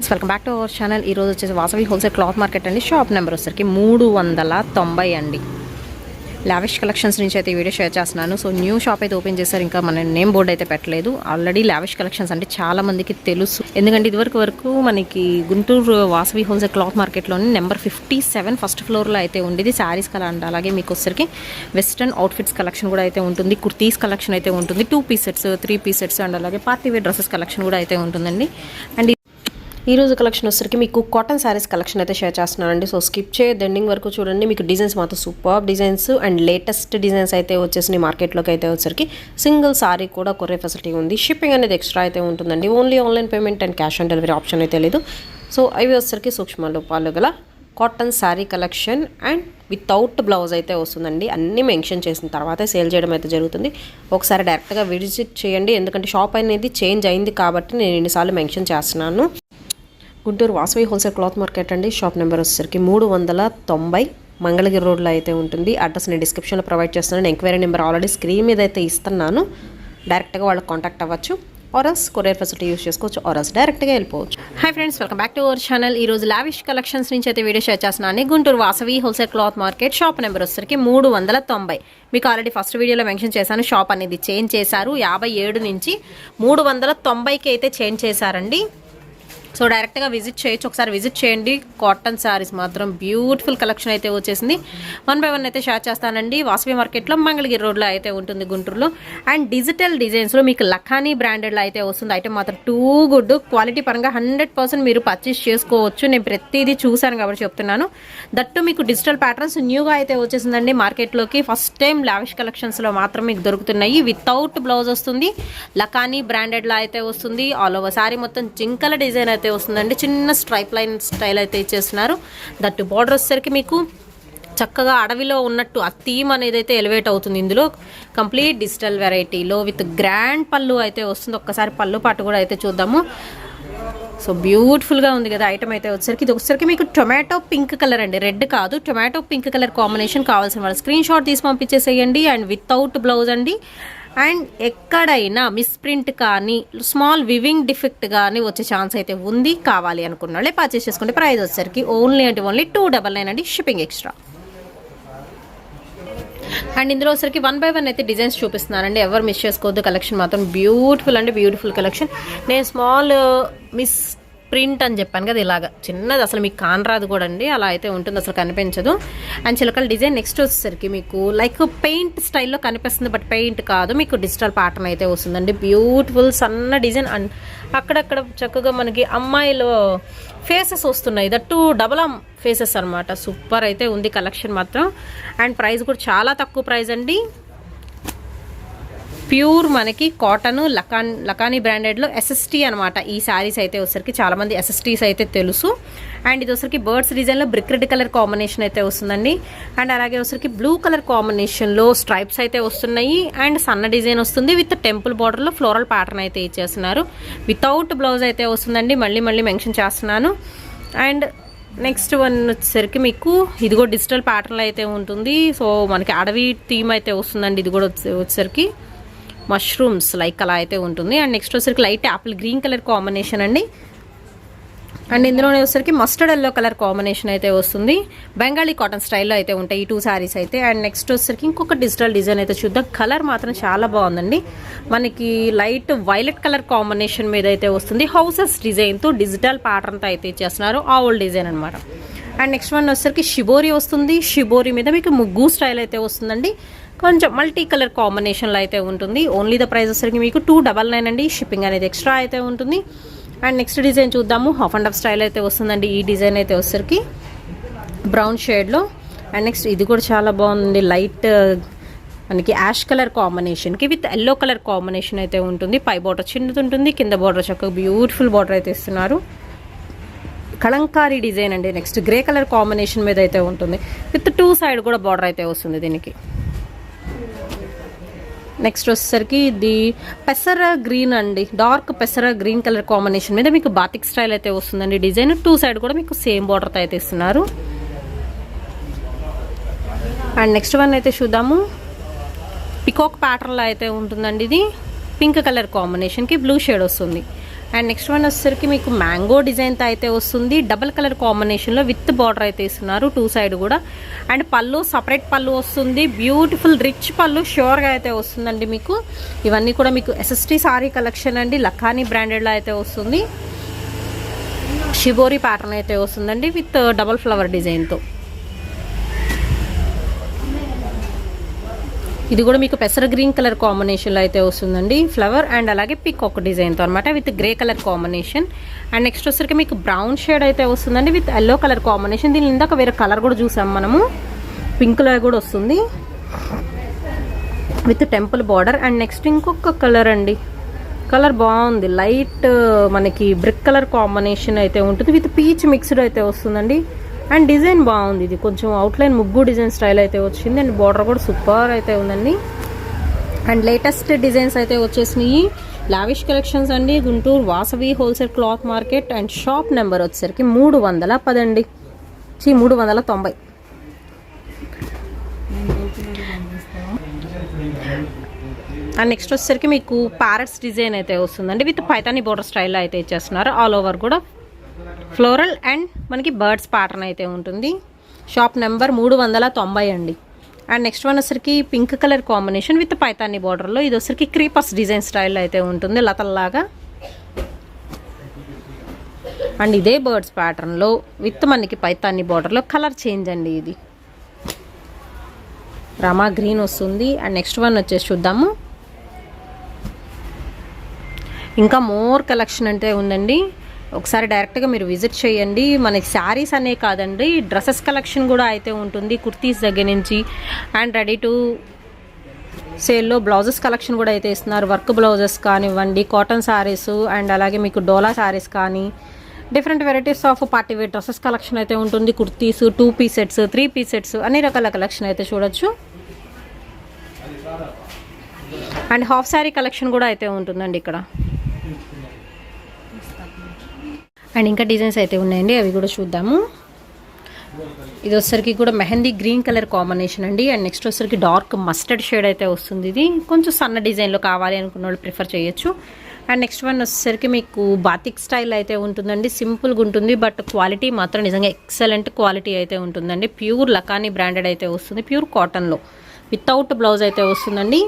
Friends, welcome back to our channel. ఈరోజు వచ్చేసి Vasavi wholesale cloth market అండి. షాప్ నెంబర్ వచ్చేసరికి 390 అండి. లావిష్ కలెక్షన్స్ నుంచి అయితే ఈ వీడియో షేర్ చేస్తున్నాను. సో న్యూ షాప్ అయితే ఓపెన్ చేశారు, ఇంకా మన నేమ్ బోర్డు అయితే పెట్టలేదు. ఆల్రెడీ లావిష్ కలెక్షన్స్ అంటే చాలా మందికి తెలుసు, ఎందుకంటే ఇదివరకు మనకి గుంటూరు వాసవి హోల్సేల్ క్లాత్ మార్కెట్లోని నెంబర్ 57 ఫస్ట్ ఫ్లోర్లో అయితే ఉండేది. శారీస్ కలర్ అండ్ అలాగే మీకు వచ్చేసరికి వెస్ట్రన్ అవుట్ఫిట్స్ కలెక్షన్ కూడా అయితే ఉంటుంది, కుర్తీస్ కలెక్షన్ అయితే ఉంటుంది, 2 piece sets 3 piece sets and అలాగే పార్టీ వేర్ డ్రెస్సెస్ కలెక్షన్ కూడా అయితే ఉంటుందండి. అండ్ ఈరోజు కలెక్షన్ వచ్చేసరికి మీకు కాటన్ శారీస్ కలెక్షన్ అయితే షేర్ చేస్తున్నానండి. సో స్కిప్ చేయొద్దు, ఎండింగ్ వరకు చూడండి. మీకు డిజైన్స్ మాత్రం super designs and latest designs అయితే వచ్చేసి మార్కెట్లోకి అయితే వచ్చేసరికి సింగిల్ సారీ కూడా కొరియర్ ఫెసిలిటీ ఉంది. షిప్పింగ్ అనేది ఎక్స్ట్రా అయితే ఉంటుందండి. Only online payment and cash on delivery option అయితే లేదు. సో అవి వచ్చేసరికి సూక్ష్మ లోపాలు గల cotton sari collection and without blouse అయితే వస్తుందండి. అన్నీ మెన్షన్ చేసిన తర్వాతే సేల్ చేయడం అయితే జరుగుతుంది. ఒకసారి డైరెక్ట్గా విజిట్ చేయండి, ఎందుకంటే షాప్ అనేది చేంజ్ అయింది కాబట్టి నేను ఎన్నిసార్లు మెన్షన్ చేస్తున్నాను. Guntur Vasavi wholesale cloth market అండి. షాప్ నెంబర్ వచ్చేసరికి 390 మంగళగిరి రోడ్లో అయితే ఉంటుంది. అడ్రస్ నేను డిస్క్రిప్షన్లో ప్రొవైడ్ చేస్తున్నాను. ఎంక్వైరీ నెంబర్ ఆల్రెడీ స్క్రీన్ మీద అయితే ఇస్తున్నాను. డైరెక్ట్గా వాళ్ళకి కాంటాక్ట్ అవ్వచ్చు, ఆర్ఎస్ కొరియర్ ఫెసిలిటీ యూస్ చేసుకోవచ్చు, ఆర్ఎస్ డైరెక్ట్గా వెళ్ళిపోవచ్చు. Hi friends, welcome back to our channel. ఈరోజు లావిష్ కలెక్షన్స్ నుంచి అయితే వీడియో షేర్ చేస్తున్నాను. Guntur Vasavi wholesale cloth market shop number వచ్చేసరికి 390. మీకు ఆల్రెడీ ఫస్ట్ వీడియోలో మెన్షన్ చేశాను, షాప్ అనేది చేంజ్ చేశారు. 57 నుంచి 390కి అయితే చేంజ్ చేశారండి. సో డైరెక్ట్గా విజిట్ చేయొచ్చు, ఒకసారి విజిట్ చేయండి. కాటన్ శారీస్ మాత్రం బ్యూటిఫుల్ కలెక్షన్ అయితే వచ్చేసింది. 1 by 1 అయితే షేర్ చేస్తానండి. వాసవి మార్కెట్లో మంగళగిరి రోడ్లో అయితే ఉంటుంది గుంటూరులో. అండ్ డిజిటల్ డిజైన్స్లో మీకు లఖానీ బ్రాండెడ్లో అయితే వస్తుంది. ఐటమ్ మాత్రం టూ గుడ్, క్వాలిటీ పరంగా 100% మీరు పర్చేస్ చేసుకోవచ్చు. నేను ప్రతిదీ చూశాను కాబట్టి చెప్తున్నాను. దట్టు మీకు డిజిటల్ ప్యాటర్న్స్ న్యూగా అయితే వచ్చేసిందండి మార్కెట్లోకి. ఫస్ట్ టైం లావిష్ కలెక్షన్స్లో మాత్రం మీకు దొరుకుతున్నాయి. వితౌట్ బ్లౌజ్ వస్తుంది, లఖానీ బ్రాండెడ్లో అయితే వస్తుంది. ఆల్ ఓవర్ శారీ మొత్తం జింకల డిజైన్ అయితే వస్తుందండి. చిన్న స్ట్రైప్ లైన్ స్టైల్ అయితే ఇచ్చేస్తున్నారు. దట్టు బార్డర్ వచ్చేసరికి మీకు చక్కగా అడవిలో ఉన్నట్టు ఆ థీమ్ అనేది అయితే ఎలివేట్ అవుతుంది. ఇందులో కంప్లీట్ డిజిటల్ వెరైటీలో విత్ గ్రాండ్ పళ్ళు అయితే వస్తుంది. ఒక్కసారి పళ్ళు పాటు కూడా అయితే చూద్దాము. సో బ్యూటిఫుల్గా ఉంది కదా ఐటమ్ అయితే వచ్చేసరికి. ఇది వచ్చేసరికి మీకు టొమాటో పింక్ కలర్ అండి, రెడ్ కాదు, టొమాటో పింక్ కలర్ కాంబినేషన్. కావాల్సిన వాళ్ళు స్క్రీన్ షాట్ తీసి పంపించేసేయండి. అండ్ వితౌట్ బ్లౌజ్ అండి. అండ్ ఎక్కడైనా మిస్ప్రింట్ కానీ స్మాల్ వివింగ్ డిఫెక్ట్ కానీ వచ్చే ఛాన్స్ అయితే ఉంది. కావాలి అనుకున్న వాళ్ళే పర్చేస్ చేసుకుంటే ప్రైస్ వచ్చేసరికి ఓన్లీ 299 అండి, షిప్పింగ్ ఎక్స్ట్రా. అండ్ ఇందులో వచ్చరికి 1 by 1 అయితే డిజైన్స్ చూపిస్తున్నానండి, ఎవరు మిస్ చేసుకోవద్దు. కలెక్షన్ మాత్రం బ్యూటిఫుల్ అంటే బ్యూటిఫుల్ కలెక్షన్. నేను స్మాల్ మిస్ ప్రింట్ అని చెప్పాను కదా, ఇలాగా చిన్నది అసలు మీకు కానరాదు కూడా అండి, అలా అయితే ఉంటుంది, అసలు కనిపించదు. అండ్ చిలకల డిజైన్ నెక్స్ట్ వచ్చేసరికి మీకు లైక్ పెయింట్ స్టైల్లో కనిపిస్తుంది, బట్ పెయింట్ కాదు, మీకు డిజిటల్ ప్యాటర్న్ అయితే వస్తుందండి. బ్యూటిఫుల్ సన్న డిజైన్. అండ్ అక్కడక్కడ చక్కగా మనకి అమ్మాయిలు ఫేసెస్ వస్తున్నాయి, దట్టు డబల్ ఫేసెస్ అనమాట. సూపర్ అయితే ఉంది కలెక్షన్ మాత్రం. అండ్ ప్రైస్ కూడా చాలా తక్కువ ప్రైస్ అండి. ప్యూర్ మనకి కాటన్ లఖానీ బ్రాండెడ్లో ఎస్ఎస్టీ అనమాట. ఈ శారీస్ అయితే వచ్చరికి చాలామంది ఎస్ఎస్టీస్ అయితే తెలుసు. అండ్ ఇది వచ్చరికి బర్డ్స్ డిజైన్లో బ్రిక్ రెడ్ కలర్ కాంబినేషన్ అయితే వస్తుందండి. అండ్ అలాగే వచ్చరికి బ్లూ కలర్ కాంబినేషన్లో స్ట్రైప్స్ అయితే వస్తున్నాయి. అండ్ సన్న డిజైన్ వస్తుంది విత్ టెంపుల్ బార్డర్లో ఫ్లోరల్ ప్యాటర్న్ అయితే ఇచ్చేస్తున్నారు. వితౌట్ బ్లౌజ్ అయితే వస్తుందండి, మళ్ళీ మెన్షన్ చేస్తున్నాను. అండ్ నెక్స్ట్ వన్ వచ్చేసరికి మీకు ఇది కూడా డిజిటల్ ప్యాటర్న్లో అయితే ఉంటుంది. సో మనకి అడవి థీమ్ అయితే వస్తుందండి. ఇది కూడా వచ్చేసరికి మష్రూమ్స్ లైక్ అలా అయితే ఉంటుంది. అండ్ నెక్స్ట్ వచ్చేసరికి light Apple green colour combination అండి. అండ్ ఇందులోనే వచ్చేసరికి మస్టర్డ్ ఎల్లో కలర్ కాంబినేషన్ అయితే వస్తుంది. బెంగాలీ కాటన్ స్టైల్లో అయితే ఉంటాయి ఈ 2 శారీస్ అయితే. అండ్ నెక్స్ట్ వచ్చేసరికి ఇంకొక డిజిటల్ డిజైన్ అయితే చూద్దాం. కలర్ మాత్రం చాలా బాగుందండి, మనకి లైట్ వైలెట్ కలర్ కాంబినేషన్ మీద అయితే వస్తుంది. హౌసెస్ డిజైన్తో డిజిటల్ ప్యాటర్న్తో అయితే ఇచ్చేస్తున్నారు, ఆ ఓల్డ్ డిజైన్ అనమాట. అండ్ నెక్స్ట్ వన్ వచ్చేసరికి షిబోరి వస్తుంది. షిబోరి మీద మీకు ముగ్గు స్టైల్ అయితే వస్తుందండి, కొంచెం మల్టీ కలర్ కాంబినేషన్లో అయితే ఉంటుంది. ఓన్లీ ద ప్రైస్ వచ్చేసరికి మీకు 299 అండి, షిప్పింగ్ అనేది ఎక్స్ట్రా అయితే ఉంటుంది. అండ్ నెక్స్ట్ డిజైన్ చూద్దాము. హాఫ్ అండ్ హాఫ్ స్టైల్ అయితే వస్తుందండి. ఈ డిజైన్ అయితే వచ్చేసరికి బ్రౌన్ షేడ్లో. అండ్ నెక్స్ట్ ఇది కూడా చాలా బాగుంది, లైట్ మనకి యాష్ కలర్ కాంబినేషన్కి విత్ ఎల్లో కలర్ కాంబినేషన్ అయితే ఉంటుంది. పై బార్డర్ చిన్నది ఉంటుంది, కింద బార్డర్ చక్కగా బ్యూటిఫుల్ బార్డర్ అయితే ఇస్తున్నారు. కలంకారీ డిజైన్ అండి. నెక్స్ట్ గ్రే కలర్ కాంబినేషన్ మీద అయితే ఉంటుంది, విత్ 2 సైడ్ కూడా బార్డర్ అయితే వస్తుంది దీనికి. నెక్స్ట్ వచ్చేసరికి ఇది పెసర గ్రీన్ అండి, డార్క్ పెసర గ్రీన్ కలర్ కాంబినేషన్ మీద మీకు బాతిక్ స్టైల్ అయితే వస్తుందండి. డిజైన్ 2 సైడ్ కూడా మీకు సేమ్ బార్డర్తో అయితే ఇస్తున్నారు. అండ్ నెక్స్ట్ వన్ అయితే చూద్దాము. పికాక్ ప్యాటర్న్లో అయితే ఉంటుందండి. ఇది పింక్ కలర్ కాంబినేషన్కి బ్లూ షేడ్ వస్తుంది. అండ్ నెక్స్ట్ వన్ వచ్చేసరికి మీకు మ్యాంగో డిజైన్తో అయితే వస్తుంది. డబల్ కలర్ కాంబినేషన్లో విత్ బార్డర్ అయితే ఇస్తున్నారు 2 సైడ్ కూడా. అండ్ పళ్ళు సపరేట్ పళ్ళు వస్తుంది. బ్యూటిఫుల్ రిచ్ పళ్ళు ష్యూర్గా అయితే వస్తుందండి మీకు. ఇవన్నీ కూడా మీకు ఎస్ఎస్టీ సారీ కలెక్షన్ అండి. లఖానీ బ్రాండెడ్లో అయితే వస్తుంది. షిబోరి ప్యాటర్న్ అయితే వస్తుందండి విత్ డబల్ ఫ్లవర్ డిజైన్తో. ఇది కూడా మీకు పెసర గ్రీన్ కలర్ కాంబినేషన్లో అయితే వస్తుందండి. ఫ్లవర్ అండ్ అలాగే పికాక్ డిజైన్తో అనమాట with grey colour combination. And next వచ్చరికి మీకు బ్రౌన్ షేడ్ అయితే వస్తుందండి విత్ ఎల్లో కలర్ కాంబినేషన్. దీని ఇందాక వేరే కలర్ కూడా చూసాం మనము, పింక్లో కూడా వస్తుంది with temple border. And next ఇంకొక కలర్ అండి, కలర్ బాగుంది. లైట్ మనకి బ్రిక్ కలర్ కాంబినేషన్ అయితే ఉంటుంది విత్ పీచ్ మిక్స్డ్ అయితే వస్తుందండి. అండ్ డిజైన్ బాగుంది. ఇది కొంచెం అవుట్లైన్ ముగ్గు డిజైన్ స్టైల్ అయితే వచ్చింది. అండ్ బార్డర్ కూడా సూపర్ అయితే ఉందండి. అండ్ లేటెస్ట్ డిజైన్స్ అయితే వచ్చేసినాయి. లావిష్ కలెక్షన్స్ అండి. Guntur Vasavi wholesale cloth market. And shop number వచ్చేసరికి 310 అండి, 390. అండ్ నెక్స్ట్ వచ్చేసరికి మీకు ప్యారెట్స్ డిజైన్ అయితే వస్తుందండి విత్ పైతానీ బోర్డర్ స్టైల్లో అయితే ఇచ్చేస్తున్నారు. ఆల్ ఓవర్ కూడా ఫ్లోరల్ అండ్ మనకి బర్డ్స్ ప్యాటర్న్ అయితే ఉంటుంది. షాప్ నెంబర్ 390 అండి. అండ్ నెక్స్ట్ వన్ వచ్చరికి pink colour combination with Paithani బార్డర్లో. ఇది వచ్చరికి క్రీపర్స్ డిజైన్ స్టైల్లో అయితే ఉంటుంది లతల్లాగా. అండ్ ఇదే బర్డ్స్ ప్యాటర్న్లో విత్ మనకి పైతానీ బార్డర్లో కలర్ చేంజ్ అండి. ఇది రామా గ్రీన్ వస్తుంది. అండ్ నెక్స్ట్ వన్ వచ్చేసి చూద్దాము. ఇంకా మోర్ కలెక్షన్ అంటే ఉందండి. ఒకసారి డైరెక్ట్గా మీరు విజిట్ చేయండి. మనకి శారీస్ అనే కాదండి, డ్రెస్సెస్ కలెక్షన్ కూడా అయితే ఉంటుంది. కుర్తీస్ దగ్గర నుంచి అండ్ రెడీ టు సేల్లో బ్లౌజెస్ కలెక్షన్ కూడా అయితే ఇస్తున్నారు. వర్క్ బ్లౌజెస్ కానివ్వండి, కాటన్ శారీస్ అండ్ అలాగే మీకు డోలా శారీస్ కానీ different varieties of party wear dresses collection అయితే ఉంటుంది. Kurtis, 2 piece sets, 3 piece sets అన్ని రకాల కలెక్షన్ అయితే చూడొచ్చు. అండ్ హాఫ్ శారీ కలెక్షన్ కూడా అయితే ఉంటుందండి ఇక్కడ. అండ్ ఇంకా డిజైన్స్ అయితే ఉన్నాయండి, అవి కూడా చూద్దాము. ఇది వచ్చరికి కూడా మెహందీ గ్రీన్ కలర్ కాంబినేషన్ అండి. అండ్ నెక్స్ట్ వచ్చరికి డార్క్ మస్టర్డ్ షేడ్ అయితే వస్తుంది. ఇది కొంచెం సన్న డిజైన్లో కావాలి అనుకున్న వాళ్ళు ప్రిఫర్ చేయొచ్చు. అండ్ నెక్స్ట్ వన్ వచ్చేసరికి మీకు బాతిక్ స్టైల్ అయితే ఉంటుందండి. సింపుల్గా ఉంటుంది బట్ క్వాలిటీ మాత్రం నిజంగా ఎక్సలెంట్ క్వాలిటీ అయితే ఉంటుందండి. ప్యూర్ లఖానీ బ్రాండెడ్ అయితే వస్తుంది. ప్యూర్ కాటన్లో వితౌట్ బ్లౌజ్ అయితే వస్తుందండి.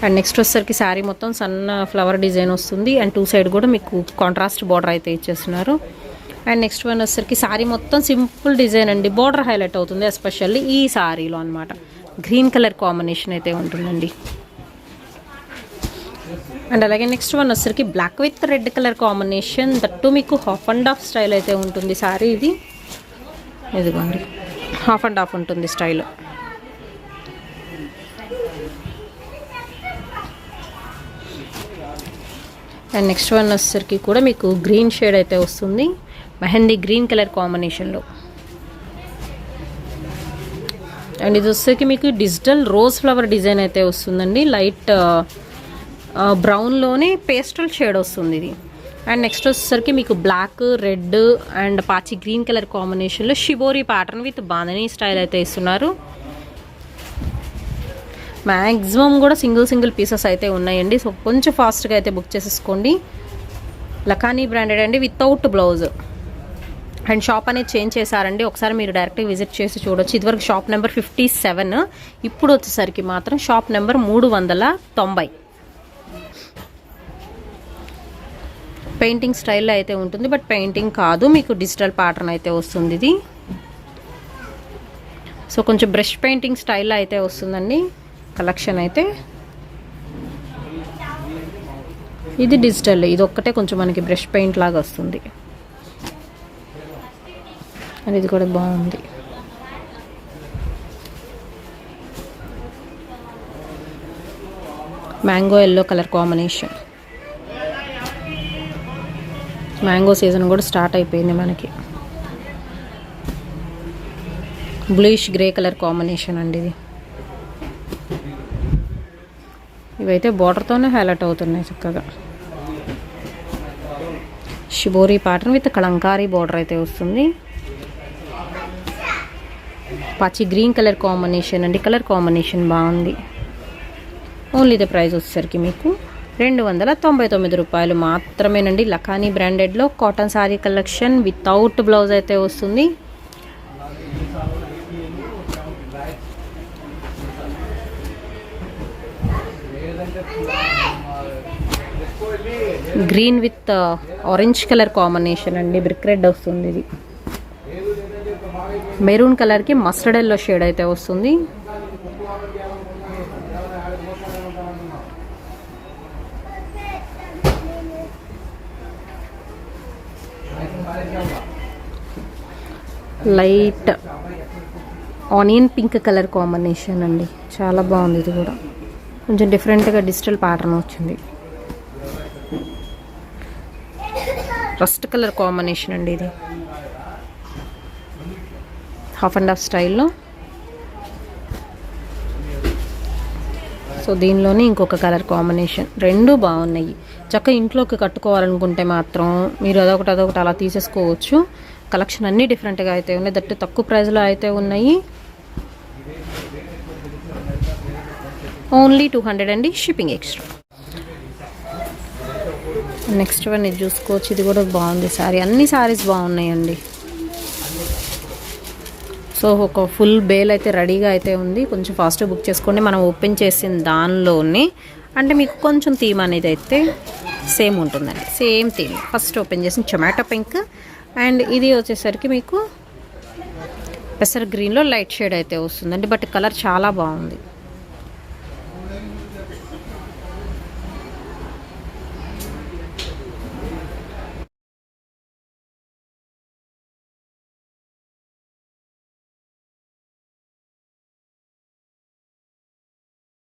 అండ్ నెక్స్ట్ వచ్చేసరికి శారీ మొత్తం సన్న ఫ్లవర్ డిజైన్ వస్తుంది. అండ్ 2 సైడ్ కూడా మీకు కాంట్రాస్ట్ బార్డర్ అయితే ఇచ్చేస్తున్నారు. అండ్ నెక్స్ట్ వన్ వచ్చేసరికి శారీ మొత్తం సింపుల్ డిజైన్ అండి. బార్డర్ హైలైట్ అవుతుంది ఎస్పెషల్లీ ఈ శారీలో అనమాట. గ్రీన్ కలర్ కాంబినేషన్ అయితే ఉంటుందండి. అండ్ అలాగే నెక్స్ట్ వన్ వచ్చేసరికి black with red colour combination. That మీకు హాఫ్ అండ్ హాఫ్ స్టైల్ అయితే ఉంటుంది శారీ. ఇది ఇదిగోండి హాఫ్ అండ్ హాఫ్ ఉంటుంది స్టైల్. అండ్ నెక్స్ట్ వన్ వచ్చేసరికి కూడా మీకు గ్రీన్ షేడ్ అయితే వస్తుంది. మెహందీ గ్రీన్ కలర్ కాంబినేషన్లో. అండ్ ఇది వచ్చేసరికి మీకు డిజిటల్ రోజ్ ఫ్లవర్ డిజైన్ అయితే వస్తుందండి. లైట్ బ్రౌన్లోనే పేస్టల్ షేడ్ వస్తుంది ఇది. అండ్ నెక్స్ట్ వచ్చేసరికి మీకు బ్లాక్, రెడ్ అండ్ పాచి గ్రీన్ కలర్ కాంబినేషన్లో shibori pattern with bandhani style అయితే ఇస్తున్నారు. మ్యాక్సిమం కూడా సింగిల్ పీసెస్ అయితే ఉన్నాయండి. సో కొంచెం ఫాస్ట్గా అయితే బుక్ చేసేసుకోండి. లఖానీ బ్రాండెడ్ అండి వితౌట్ బ్లౌజ్. అండ్ షాప్ అనేది చేంజ్ చేశారండి. ఒకసారి మీరు డైరెక్ట్గా విజిట్ చేసి చూడొచ్చు. ఇదివరకు షాప్ నెంబర్ 57, ఇప్పుడు వచ్చేసరికి మాత్రం షాప్ నెంబర్ 390. పెయింటింగ్ స్టైల్లో అయితే ఉంటుంది బట్ పెయింటింగ్ కాదు, మీకు డిజిటల్ ప్యాటర్న్ అయితే వస్తుంది ఇది. సో కొంచెం బ్రష్ పెయింటింగ్ స్టైల్లో అయితే వస్తుందండి కలెక్షన్ అయితే. ఇది డిజిటల్, ఇది ఒక్కటే కొంచెం మనకి బ్రష్ పెయింట్ లాగా వస్తుంది. అండ్ ఇది కూడా బాగుంది. Mango yellow colour combination. Mango season కూడా స్టార్ట్ అయిపోయింది మనకి. బ్లూయిష్ గ్రే కలర్ కాంబినేషన్ అండి ఇది. ఇవైతే బార్డర్తోనే హైలైట్ అవుతున్నాయి చక్కగా. Shibori pattern with kalamkari border అయితే వస్తుంది. పచ్చి గ్రీన్ కలర్ కాంబినేషన్ అండి. కలర్ కాంబినేషన్ బాగుంది. ఓన్లీ ఇదే ప్రైస్ వచ్చేసరికి మీకు 299 రూపాయలు మాత్రమేనండి. లఖానీ బ్రాండెడ్లో cotton sari collection without blouse అయితే వస్తుంది. Green with orange colour combination అండి. బ్రిక్ రెడ్ వస్తుంది. ఇది మెరూన్ కలర్కి మస్టర్డ్ ఎల్లో షేడ్ అయితే వస్తుంది. Light onion pink colour combination అండి. చాలా బాగుంది. ఇది కూడా కొంచెం డిఫరెంట్గా డిజిటల్ ప్యాటర్న్ వచ్చింది. రస్ట్ కలర్ కాంబినేషన్ అండి. ఇది హాఫ్ అండ్ హాఫ్ స్టైల్లో. సో దీనిలోనే ఇంకొక కలర్ కాంబినేషన్. రెండు బాగున్నాయి. చక్కగా ఇంట్లోకి కట్టుకోవాలనుకుంటే మాత్రం మీరు అదొకటి అలా తీసేసుకోవచ్చు. కలెక్షన్ అన్నీ డిఫరెంట్గా అయితే ఉన్నాయి. దట్టు తక్కువ ప్రైస్లో అయితే ఉన్నాయి. ఓన్లీ 200 అండి, షిప్పింగ్ ఎక్స్ట్రా. నెక్స్ట్ వన్ ఇది చూసుకోవచ్చు. ఇది కూడా బాగుంది శారీ. అన్ని శారీస్ బాగున్నాయండి. సో ఒక ఫుల్ బేల్ అయితే రెడీగా అయితే ఉంది. కొంచెం ఫాస్ట్గా బుక్ చేసుకోండి. మనం ఓపెన్ చేసిన దానిలోనే అంటే మీకు కొంచెం థీమ్ అనేది అయితే సేమ్ ఉంటుందండి. Same theme. ఫస్ట్ ఓపెన్ చేసిన టొమాటో పింక్ అండ్ ఇది వచ్చేసరికి మీకు పెసర్ గ్రీన్లో లైట్ షేడ్ అయితే వస్తుందండి. బట్ కలర్ చాలా బాగుంది.